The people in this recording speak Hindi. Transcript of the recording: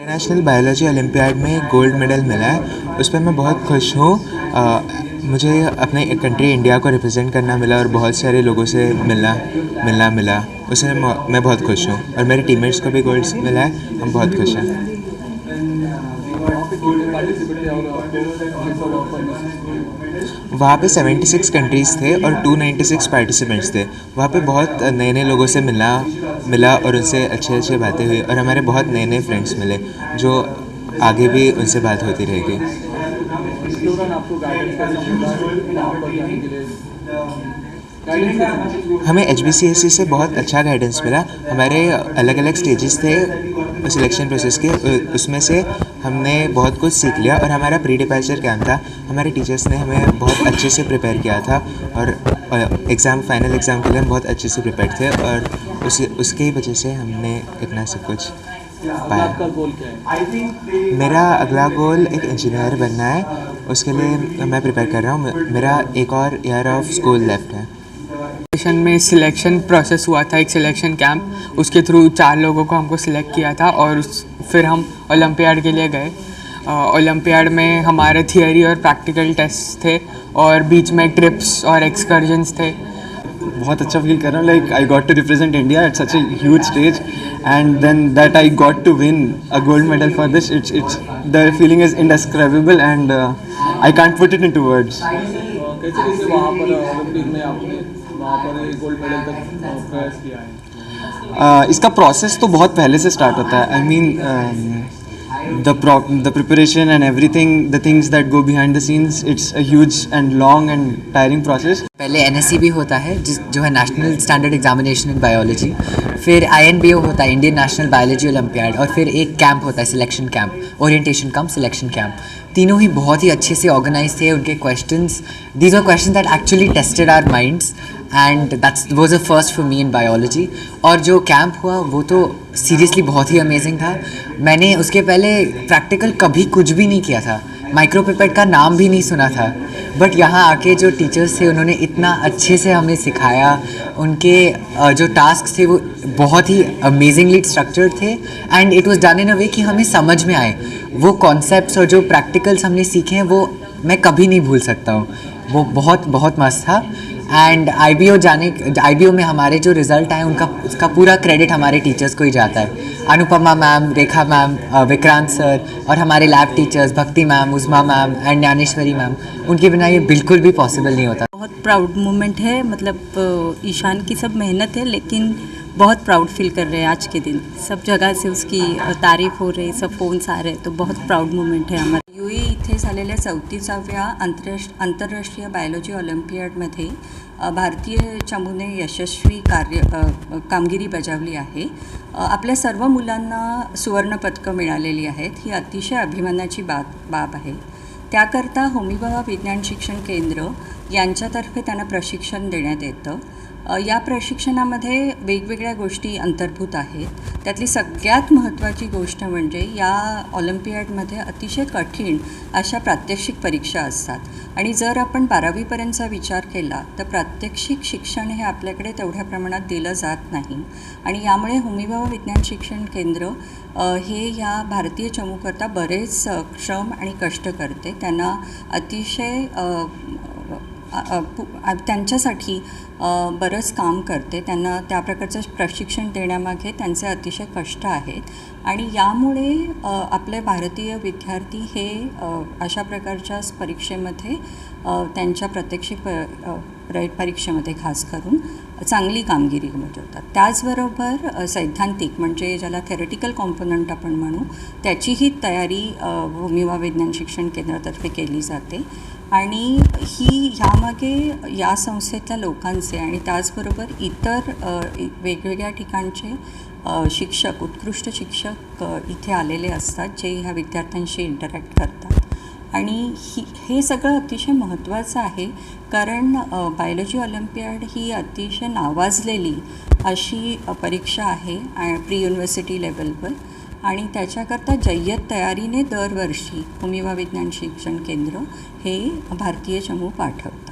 इंटरनेशनल बायोलॉजी ओलंपियाड में गोल्ड मेडल मिला है, उस पर मैं बहुत खुश हूँ। मुझे अपने कंट्री इंडिया को रिप्रेजेंट करना मिला और बहुत सारे लोगों से मिला, उससे मैं बहुत खुश हूँ। और मेरे टीममेट्स को भी गोल्ड मिला है, हम बहुत खुश हैं। वहाँ पे 76 कंट्रीज़ थे और 296 पार्टिसिपेंट्स थे। वहाँ पे बहुत नए नए लोगों से मिला और उनसे अच्छे बातें हुई और हमारे बहुत नए फ्रेंड्स मिले, जो आगे भी उनसे बात होती रहेगी। हमें HBCSE से बहुत अच्छा गाइडेंस मिला। हमारे अलग अलग स्टेजेस थे सिलेक्शन प्रोसेस के, उसमें से हमने बहुत कुछ सीख लिया और हमारा प्री डिपैचर कैंप था। हमारे टीचर्स ने हमें बहुत अच्छे से प्रिपेयर किया था और फाइनल एग्ज़ाम के लिए हम बहुत अच्छे से प्रिपेयर थे और उसके ही वजह से हमने इतना सब कुछ पाया। आपका गोल क्या है? मेरा अगला गोल एक इंजीनियर बनना है, उसके लिए मैं प्रिपेयर कर रहा हूँ। मेरा एक और ईयर ऑफ स्कूल लेफ्ट है। में सिलेक्शन प्रोसेस हुआ था, एक सिलेक्शन कैंप, उसके थ्रू 4 लोगों को हमको सिलेक्ट किया था और फिर हम ओलंपियाड के लिए गए। ओलंपियाड में हमारे थियरी और प्रैक्टिकल टेस्ट थे और बीच में ट्रिप्स और एक्सकर्जन्स थे। बहुत अच्छा फील कर रहा हूँ, like I got to represent India at such a huge stage and then that I got to win a gold medal for this. It's the feeling is indescribable and I can't put it into words. कैसे वहाँ पर ओलंपिक में आपने वहाँ पर गोल्ड मेडल तक प्रयास किया है? इसका प्रोसेस तो बहुत पहले से स्टार्ट होता है। I mean the preparation and everything, the things that go behind the scenes, it's a huge and long and tiring process. पहले NSEB होता है जो है national standard examination in biology, फिर INBO होता है इंडियन नेशनल बायोलॉजी ओलंपियाड, और फिर एक कैंप होता है selection camp, orientation cum selection camp. तीनों ही बहुत ही अच्छे से ऑर्गेनाइज थे। उनके questions, these are questions that actually tested our minds and that's was a first for me in biology. और जो कैंप हुआ वो तो सीरियसली बहुत ही अमेजिंग था। मैंने उसके पहले प्रैक्टिकल कभी कुछ भी नहीं किया था, माइक्रोपिपेट का नाम भी नहीं सुना था, बट यहाँ आके जो टीचर्स थे उन्होंने इतना अच्छे से हमें सिखाया। उनके जो टास्क थे वो बहुत ही अमेजिंगली स्ट्रक्चर्ड थे and it was done in a way कि हमें समझ में आए। वो कॉन्सेप्ट्स और जो प्रैक्टिकल्स हमने सीखे हैं वो मैं कभी नहीं भूल सकता हूँ। वो बहुत मस्त था। एंड IBO में हमारे जो रिज़ल्ट आए उसका पूरा क्रेडिट हमारे टीचर्स को ही जाता है। अनुपमा मैम, रेखा मैम, विक्रांत सर और हमारे लैब टीचर्स भक्ति ma'am, उज़मा ma'am and Dnyaneshwari ma'am, उनके बिना ये बिल्कुल भी पॉसिबल नहीं होता। बहुत प्राउड मोमेंट है, मतलब ईशान की सब मेहनत है, लेकिन बहुत प्राउड फील कर रहे हैं आज के दिन। सब जगह से उसकी तारीफ हो रही, सब फोन्स आ रहे, तो बहुत प्राउड मोमेंट है आम्हाला। UAE इथे झालेल्या 34व्या आंतरराष्ट्रीय बायोलॉजी ऑलिम्पियाडमध्ये भारतीय चमूने यशस्वी कामगिरी बजावली आहे। आपल्या सर्व मुलांना सुवर्णपदकं मिळालेली आहेत, ही अतिशय अभिमानाची बाब आहे। त्याकरता होमी भाभा विज्ञान शिक्षण केंद्र यांच्यातर्फे त्यांना प्रशिक्षण देण्यात येतं। या प्रशिक्षणामध्ये वेगवेगळ्या गोष्टी अंतर्भूत आहेत। त्यातली सगळ्यात महत्त्वाची गोष्ट म्हणजे या ऑलिम्पियाडमध्ये अतिशय कठीण अशा प्रात्यक्षिक परीक्षा असतात आणि जर आपण 12वीपर्यंतचा विचार केला तर प्रात्यक्षिक शिक्षण हे आपल्याकडे तेवढ्या प्रमाणात दिलं जात नाही आणि यामुळे होमी भाभा विज्ञान शिक्षण केंद्र हे या भारतीय चमूकरता बरेच श्रम आणि कष्ट करते। त्यांना अतिशय त्यांच्यासाठी बरंच काम करते। त्यांना त्या प्रकारचं प्रशिक्षण देण्यामागे त्यांचे अतिशय कष्ट आहेत आणि यामुळे आपले भारतीय विद्यार्थी हे अशा प्रकारच्या परीक्षेमध्ये त्यांच्या प्रात्यक्षिक परीक्षेमध्ये खास करून चांगली कामगिरी बजावतात। त्याचबरोबर सैद्धांतिक म्हणजे ज्याला थेरटिकल कॉम्पोनंट आपण म्हणू, त्याचीही तयारी होमी भाभा विज्ञान शिक्षण केंद्रातर्फे केली जाते आणि ह्यामागे या संस्थेतल्या लोकांचे आणि त्याचबरोबर इतर वेगवेगळ्या ठिकाणचे शिक्षक, उत्कृष्ट शिक्षक इथे आलेले असतात, जे ह्या विद्यार्थ्यांशी इंटरॅक्ट करतात आणि हे सगळं अतिशय महत्त्वाचं आहे। कारण बायोलॉजी ऑलिम्पियाड ही अतिशय नावाजलेली अशी परीक्षा आहे प्री युनिव्हर्सिटी लेवलवर आणि त्याच्याकरता जय्यत तयारीने दरवर्षी होमी भाभा विज्ञान शिक्षण केंद्र हे भारतीय चमू पाठवतात।